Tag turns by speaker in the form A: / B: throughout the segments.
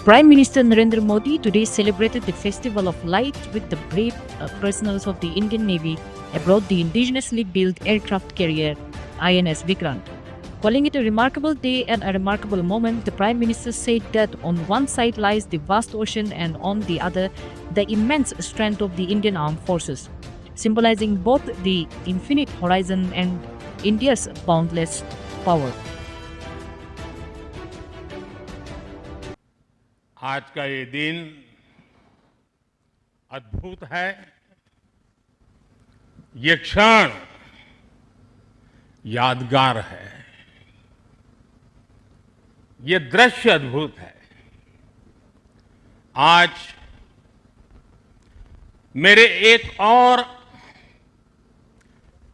A: Prime Minister Narendra Modi today celebrated the Festival of Light with the brave personnel of the Indian Navy aboard the indigenously built aircraft carrier INS Vikrant. Calling it a remarkable day and a remarkable moment, the Prime Minister said that on one side lies the vast ocean and on the other the immense strength of the Indian Armed Forces, symbolizing both the infinite horizon and India's boundless power.
B: आज का ये दिन अद्भुत है। ये क्षण यादगार है। ये दृश्य अद्भुत है। आज मेरे एक और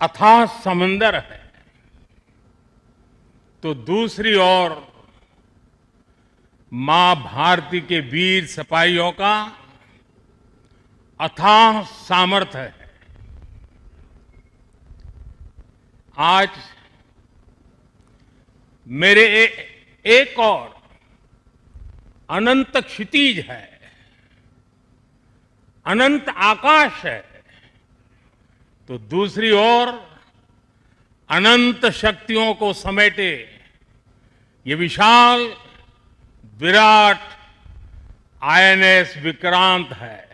B: अथाह समंदर है, तो दूसरी ओर मां भारती के वीर सिपाहियों का अथाह सामर्थ्य है। आज मेरे एक और अनंत क्षितिज है, अनंत आकाश है, तो दूसरी ओर अनंत शक्तियों को समेटे ये विशाल विराट आईएनएस विक्रांत है।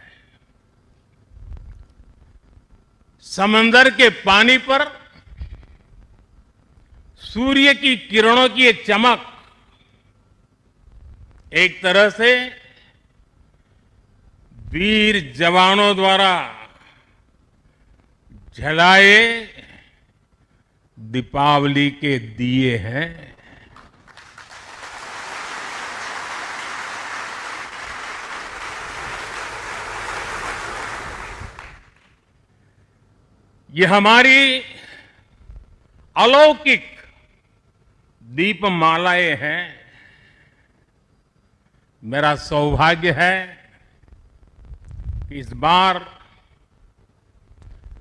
B: समंदर के पानी पर सूर्य की किरणों की ये चमक एक तरह से वीर जवानों द्वारा जलाए दीपावली के दिए हैं। ये हमारी अलौकिक दीपमालाएं हैं। मेरा सौभाग्य है कि इस बार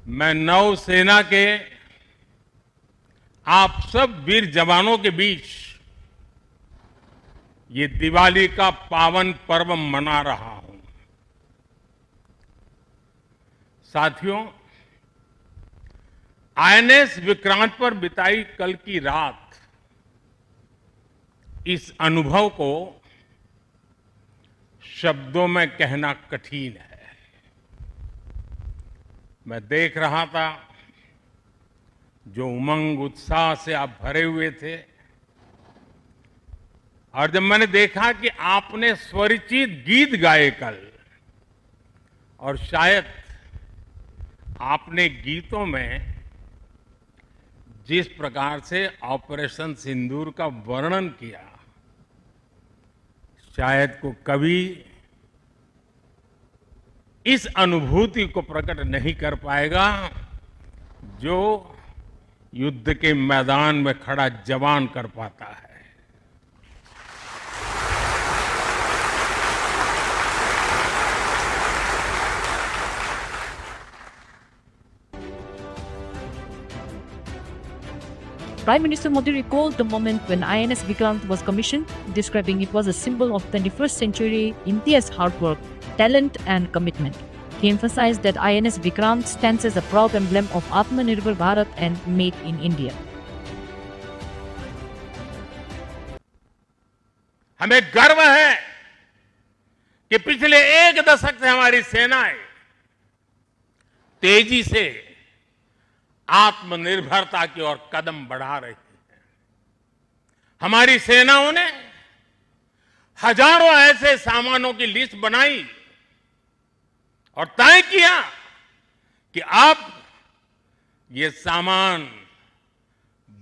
B: मैं नौसेना के आप सब वीर जवानों के बीच ये दिवाली का पावन पर्व मना रहा हूं। साथियों, आईएनएस विक्रांत पर बिताई कल की रात इस अनुभव को शब्दों में कहना कठिन है। मैं देख रहा था जो उमंग उत्साह से आप भरे हुए थे, और जब मैंने देखा कि आपने स्वरचित गीत गाए कल, और शायद आपने गीतों में जिस प्रकार से ऑपरेशन सिंदूर का वर्णन किया, शायद को कभी इस अनुभूति को प्रकट नहीं कर पाएगा जो युद्ध के मैदान में खड़ा जवान कर पाता है।
A: Prime Minister Modi recalled the moment when INS Vikrant was commissioned, describing it was a symbol of 21st century India's hard work, talent and commitment. He emphasized that INS Vikrant stands as a proud emblem of Atmanirbhar Bharat and Made in India.
B: हमें गर्व है कि पिछले एक दशक से हमारी सेनाएं तेजी से आत्मनिर्भरता की ओर कदम बढ़ा रही है। हमारी सेनाओं ने हजारों ऐसे सामानों की लिस्ट बनाई और तय किया कि अब ये सामान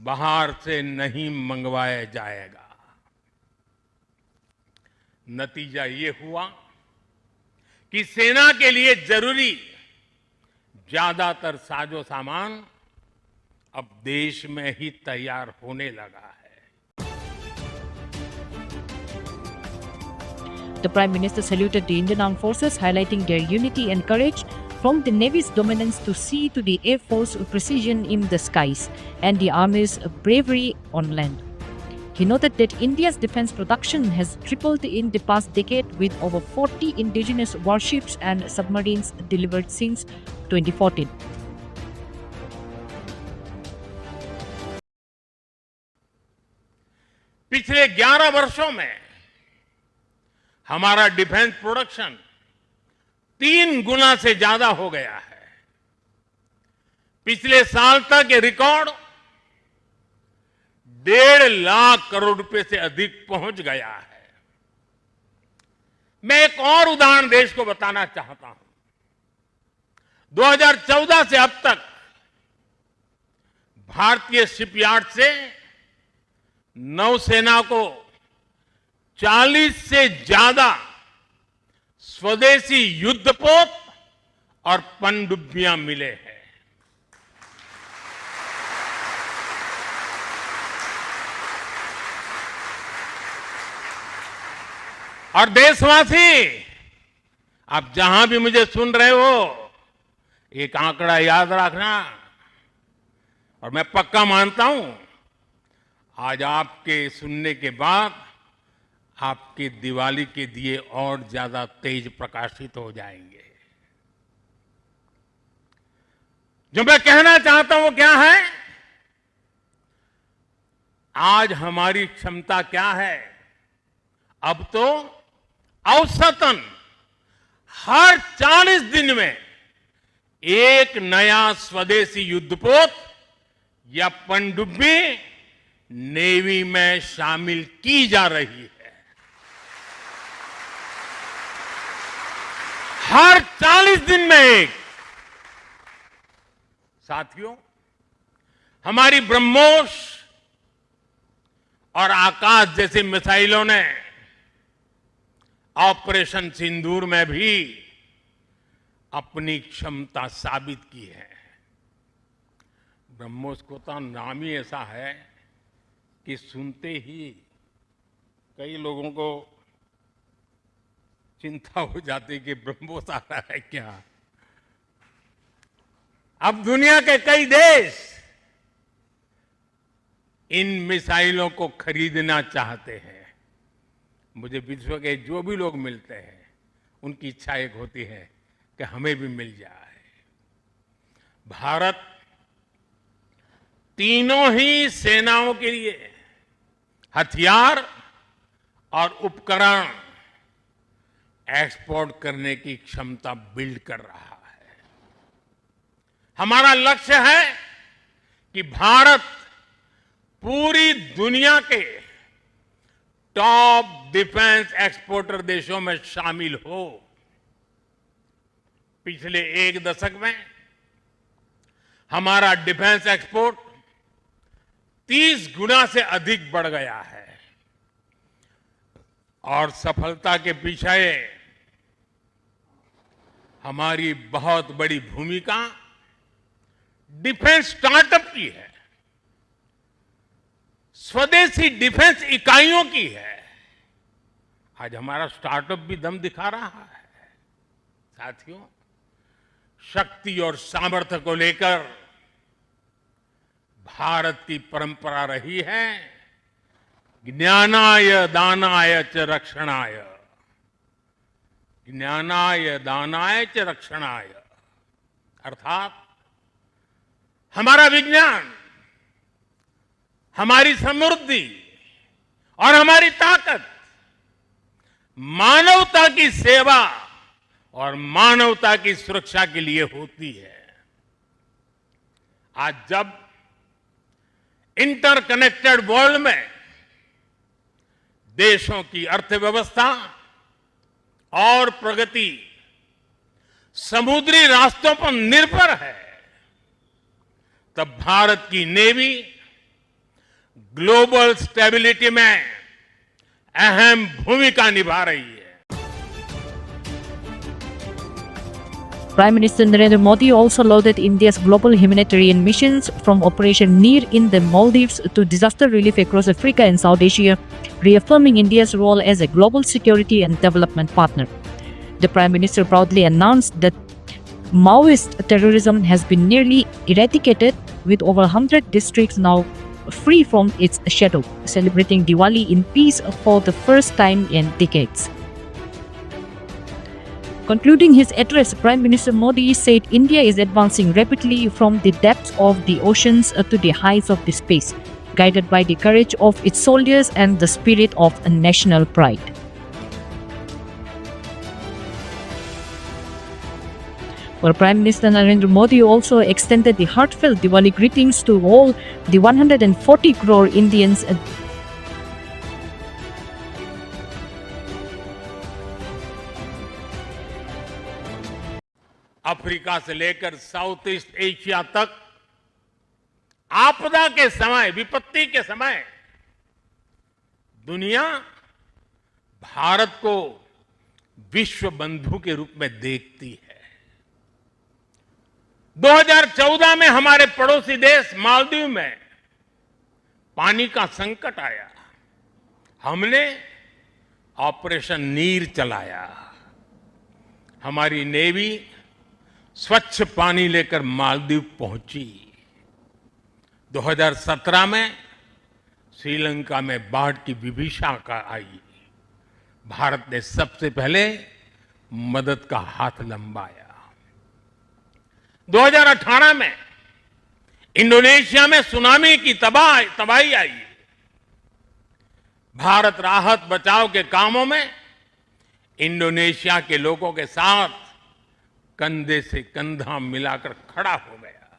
B: बाहर से नहीं मंगवाया जाएगा। नतीजा ये हुआ कि सेना के लिए जरूरी ज्यादातर साजो सामान अब देश में ही तैयार होने लगा है।
A: The Prime Minister saluted the Indian Armed Forces, highlighting their unity and courage, from the Navy's dominance to sea to the Air Force precision in the skies and the Army's bravery on land. He noted that India's defense production has tripled in the past decade, with over 40 indigenous warships and submarines delivered since 2014.
B: पिछले 11 वर्षों में हमारा defence production 3 गुना से ज्यादा हो गया है। पिछले साल तक ये रिकॉर्ड 1.5 लाख करोड़ रुपए से अधिक पहुंच गया है। मैं एक और उदाहरण देश को बताना चाहता हूं। 2014 से अब तक भारतीय शिपयार्ड से नौसेना को 40 से ज्यादा स्वदेशी युद्धपोत और पनडुब्बियां मिले हैं। और देशवासी, आप जहां भी मुझे सुन रहे हो, एक आंकड़ा याद रखना। और मैं पक्का मानता हूं, आज आपके सुनने के बाद आपके दिवाली के दिए और ज्यादा तेज प्रकाशित हो जाएंगे। जो मैं कहना चाहता हूं वो क्या है? आज हमारी क्षमता क्या है? अब तो औसतन हर 40 दिन में एक नया स्वदेशी युद्धपोत या पनडुब्बी नेवी में शामिल की जा रही है। हर 40 दिन में एक। साथियों, हमारी ब्रह्मोस और आकाश जैसी मिसाइलों ने ऑपरेशन सिंदूर में भी अपनी क्षमता साबित की है। ब्रह्मोस को तो नाम ही ऐसा है कि सुनते ही कई लोगों को चिंता हो जाती कि ब्रह्मोस आ रहा है क्या। अब दुनिया के कई देश इन मिसाइलों को खरीदना चाहते हैं। मुझे विश्व के जो भी लोग मिलते हैं, उनकी इच्छा एक होती है कि हमें भी मिल जाए। भारत तीनों ही सेनाओं के लिए हथियार और उपकरण एक्सपोर्ट करने की क्षमता बिल्ड कर रहा है। हमारा लक्ष्य है कि भारत पूरी दुनिया के टॉप डिफेंस एक्सपोर्टर देशों में शामिल हो। पिछले 1 दशक में हमारा डिफेंस एक्सपोर्ट 30 गुना से अधिक बढ़ गया है। और सफलता के पीछे हमारी बहुत बड़ी भूमिका डिफेंस स्टार्टअप की है, स्वदेशी डिफेंस इकाइयों की है। आज हमारा स्टार्टअप भी दम दिखा रहा है। साथियों, शक्ति और सामर्थ्य को लेकर भारत की परंपरा रही है ज्ञानाय दानाय च रक्षणाय। ज्ञानाय दानाय च रक्षणाय अर्थात हमारा विज्ञान, हमारी समृद्धि और हमारी ताकत मानवता की सेवा और मानवता की सुरक्षा के लिए होती है। आज जब इंटरकनेक्टेड वर्ल्ड में देशों की अर्थव्यवस्था और प्रगति समुद्री रास्तों पर निर्भर है, तब भारत की नेवी ग्लोबल स्टेबिलिटी में अहम भूमिका निभा रही है।
A: Prime Minister Narendra Modi also lauded India's global humanitarian missions, from Operation Neer in the Maldives to disaster relief across Africa and South Asia, reaffirming India's role as a global security and development partner. The Prime Minister proudly announced that Maoist terrorism has been nearly eradicated, with over 100 districts now free from its shadow, celebrating Diwali in peace for the first time in decades. Concluding his address, Prime Minister Modi said India is advancing rapidly from the depths of the oceans to the heights of the space, guided by the courage of its soldiers and the spirit of a national pride. Well, Prime Minister Narendra Modi also extended the heartfelt Diwali greetings to all the 140 crore Indians.
B: Africa से लेकर south east Asia तक आपदा के समय, विपत्ति के समय दुनिया भारत को विश्व बंधु के रूप में देखती है। 2014 में हमारे पड़ोसी देश मालदीव में पानी का संकट आया, हमने ऑपरेशन नीर चलाया। हमारी नेवी स्वच्छ पानी लेकर मालदीव पहुंची। 2017 में श्रीलंका में बाढ़ की विभीषिका आई, भारत ने सबसे पहले मदद का हाथ लंबाया। 2018 में इंडोनेशिया में सुनामी की तबाही आई, भारत राहत बचाव के कामों में इंडोनेशिया के लोगों के साथ कंधे से कंधा मिलाकर खड़ा हो गया।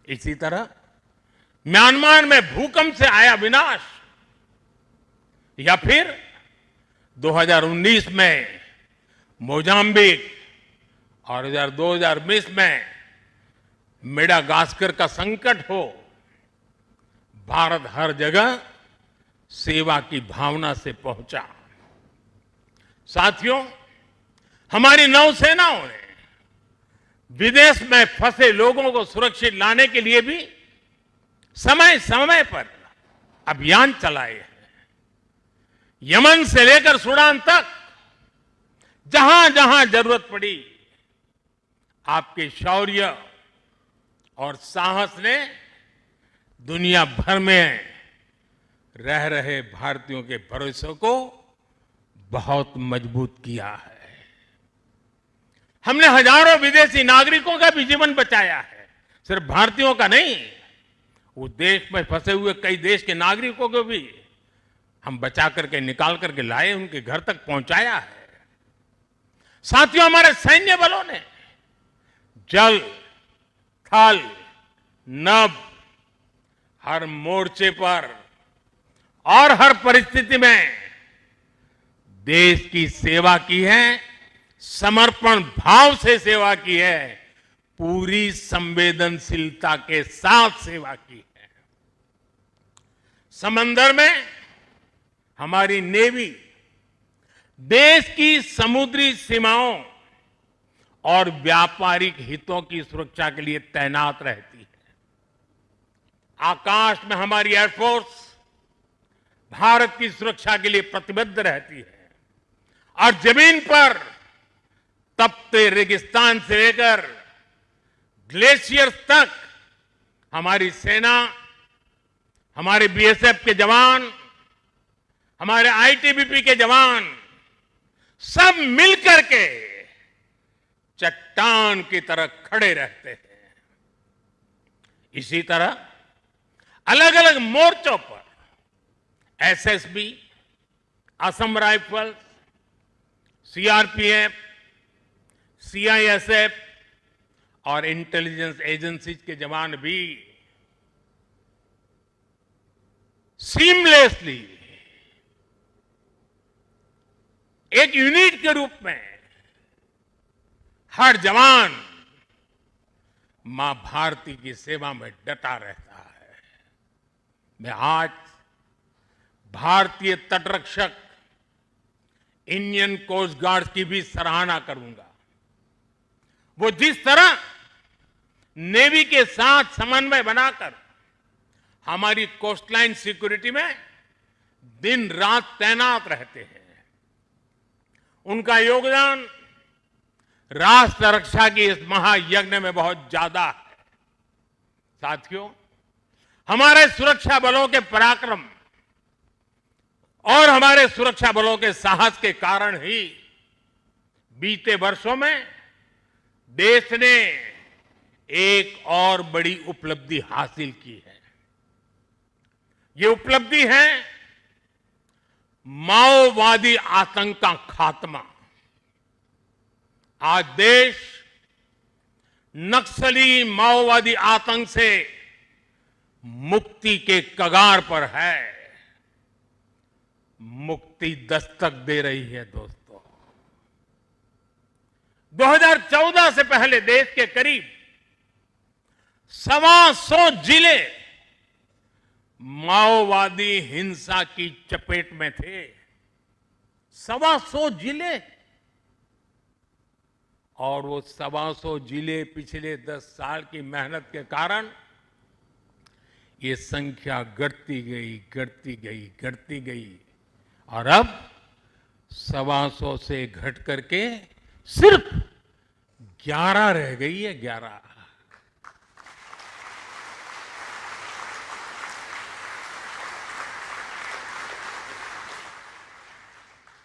B: इसी तरह म्यांमार में भूकंप से आया विनाश, या फिर 2019 में मोजाम्बिक और 2020 में मेडागास्कर का संकट हो, भारत हर जगह सेवा की भावना से पहुंचा। साथियों, हमारी नौसेनाओं ने विदेश में फंसे लोगों को सुरक्षित लाने के लिए भी समय समय पर अभियान चलाए हैं। यमन से लेकर सूडान तक जहां जहां जरूरत पड़ी, आपके शौर्य और साहस ने दुनिया भर में रह रहे भारतीयों के भरोसे को बहुत मजबूत किया है। हमने हजारों विदेशी नागरिकों का भी जीवन बचाया है, सिर्फ भारतीयों का नहीं, उस देश में फंसे हुए कई देश के नागरिकों को भी हम बचा करके निकाल करके लाए, उनके घर तक पहुंचाया है। साथियों, हमारे सैन्य बलों ने जल, थल, नभ, हर मोर्चे पर और हर परिस्थिति में देश की सेवा की है, समर्पण भाव से सेवा की है, पूरी संवेदनशीलता के साथ सेवा की है। समंदर में हमारी नेवी देश की समुद्री सीमाओं और व्यापारिक हितों की सुरक्षा के लिए तैनात रहती है। आकाश में हमारी एयरफोर्स भारत की सुरक्षा के लिए प्रतिबद्ध रहती है, और जमीन पर तपते रेगिस्तान से लेकर ग्लेशियर्स तक हमारी सेना, हमारे बीएसएफ के जवान, हमारे आईटीबीपी के जवान सब मिलकर के चट्टान की तरह खड़े रहते हैं। इसी तरह अलग अलग मोर्चों पर SSB, Assam rifles, CRPF, CISF और इंटेलिजेंस एजेंसीज के जवान भी सीमलेसली एक यूनिट के रूप में, हर जवान मां भारती की सेवा में डटा रहता है। मैं आज भारतीय तटरक्षक इंडियन कोस्ट गार्ड की भी सराहना करूंगा। वो जिस तरह नेवी के साथ समन्वय बनाकर हमारी कोस्टलाइन सिक्योरिटी में दिन रात तैनात रहते हैं, उनका योगदान राष्ट्र रक्षा की इस महायज्ञ में बहुत ज्यादा है। साथियों, हमारे सुरक्षा बलों के पराक्रम और हमारे सुरक्षा बलों के साहस के कारण ही बीते वर्षों में देश ने एक और बड़ी उपलब्धि हासिल की है। ये उपलब्धि है माओवादी आतंक का खात्मा। आज देश नक्सली माओवादी आतंक से मुक्ति के कगार पर है। मुक्ति दस्तक दे रही है दोस्तों। 2014 से पहले देश के करीब 125 जिले माओवादी हिंसा की चपेट में थे। 125 जिले, और वो 125 जिले पिछले 10 साल की मेहनत के कारण ये संख्या घटती गई, घटती गई, घटती गई, और अब 125 से घट करके सिर्फ 11 रह गई है। 11।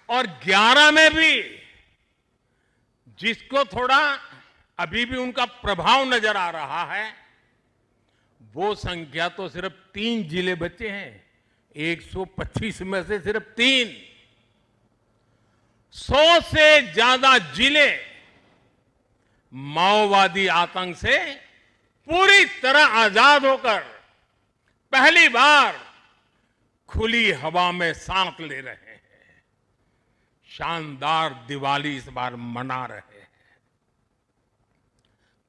B: और 11 में भी जिसको थोड़ा अभी भी उनका प्रभाव नजर आ रहा है, वो संख्या तो सिर्फ 3 जिले बचे हैं। 125 में से सिर्फ 3। 100 से ज्यादा जिले माओवादी आतंक से पूरी तरह आजाद होकर पहली बार खुली हवा में सांस ले रहे हैं। शानदार दिवाली इस बार मना रहे हैं।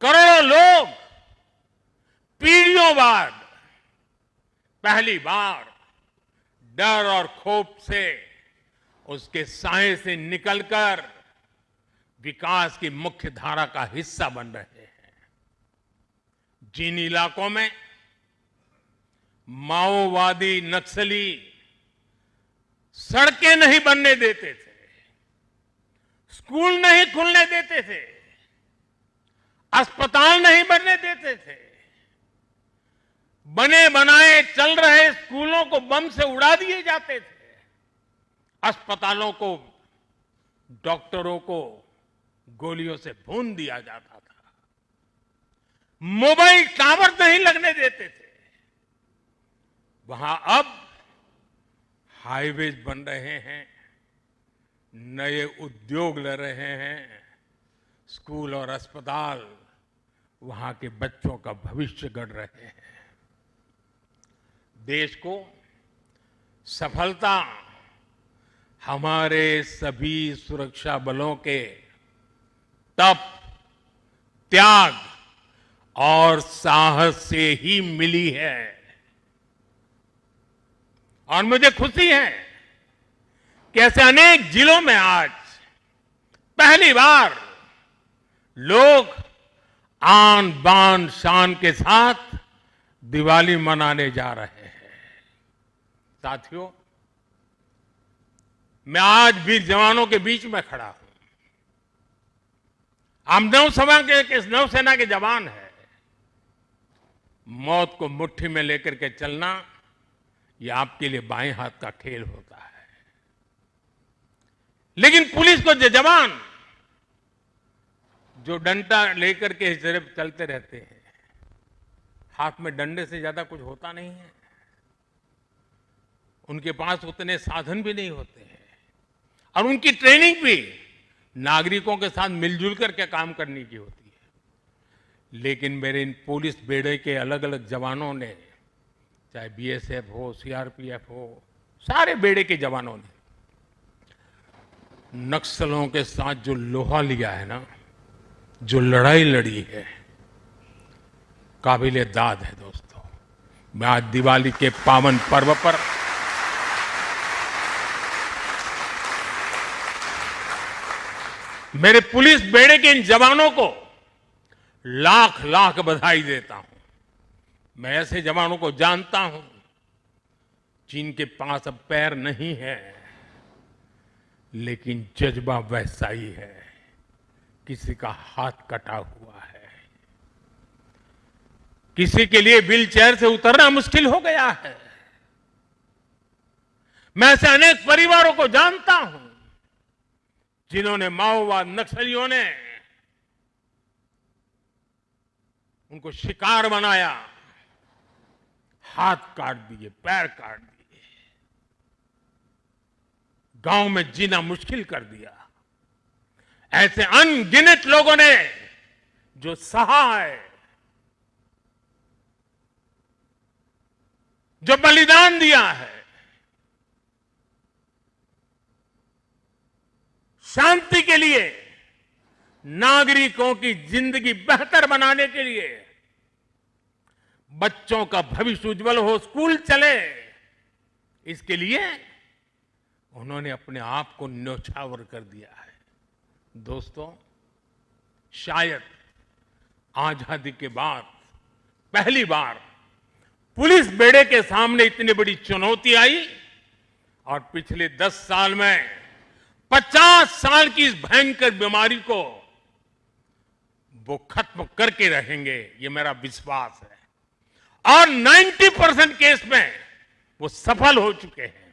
B: करोड़ों लोग पीढ़ियों बाद पहली बार डर और खौफ से, उसके साए से निकलकर विकास की मुख्य धारा का हिस्सा बन रहे हैं। जिन इलाकों में माओवादी नक्सली सड़कें नहीं बनने देते थे, स्कूल नहीं खुलने देते थे, अस्पताल नहीं बनने देते थे, बने बनाए चल रहे स्कूलों को बम से उड़ा दिए जाते थे, अस्पतालों को, डॉक्टरों को गोलियों से भून दिया जाता था, मोबाइल टावर नहीं लगने देते थे, वहां अब हाईवेज बन रहे हैं, नए उद्योग ले रहे हैं, स्कूल और अस्पताल वहां के बच्चों का भविष्य गढ़ रहे हैं। देश को सफलता हमारे सभी सुरक्षा बलों के तप, त्याग और साहस से ही मिली है। और मुझे खुशी है कि ऐसे अनेक जिलों में आज पहली बार लोग आन बान शान के साथ दिवाली मनाने जा रहे हैं। साथियों, मैं आज भी जवानों के बीच में खड़ा हूं। हम नौसेना के जवान हैं। मौत को मुट्ठी में लेकर के चलना, यह आपके लिए बाएं हाथ का खेल होता है। लेकिन पुलिस को जो जवान जो डंडा लेकर के सिर्फ चलते रहते हैं, हाथ में डंडे से ज्यादा कुछ होता नहीं है, उनके पास उतने साधन भी नहीं होते हैं, और उनकी ट्रेनिंग भी नागरिकों के साथ मिलजुल करके काम करने की होती है। लेकिन मेरे इन पुलिस बेड़े के अलग अलग जवानों ने, चाहे बीएसएफ हो, सीआरपीएफ हो, सारे बेड़े के जवानों ने नक्सलों के साथ जो लोहा लिया है ना, जो लड़ाई लड़ी है, काबिले दाद है दोस्तों। मैं आज दिवाली के पावन पर्व पर मेरे पुलिस बेड़े के इन जवानों को लाख लाख बधाई देता हूं। मैं ऐसे जवानों को जानता हूं जिनके पास अब पैर नहीं है, लेकिन जज्बा वैसा ही है। किसी का हाथ कटा हुआ है, किसी के लिए व्हील चेयर से उतरना मुश्किल हो गया है। मैं ऐसे अनेक परिवारों को जानता हूं जिन्होंने माओवाद नक्सलियों ने उनको शिकार बनाया, हाथ काट दिए, पैर काट दिए, गांव में जीना मुश्किल कर दिया। ऐसे अनगिनत लोगों ने जो सहा है, जो बलिदान दिया है, शांति के लिए, नागरिकों की जिंदगी बेहतर बनाने के लिए, बच्चों का भविष्य उज्जवल हो, स्कूल चले, इसके लिए उन्होंने अपने आप को न्यौछावर कर दिया है। दोस्तों, शायद आजादी के बाद पहली बार पुलिस बेड़े के सामने इतनी बड़ी चुनौती आई और पिछले 10 साल में 50 साल की इस भयंकर बीमारी को वो खत्म करके रहेंगे, ये मेरा विश्वास है। और 90% केस में वो सफल हो चुके हैं।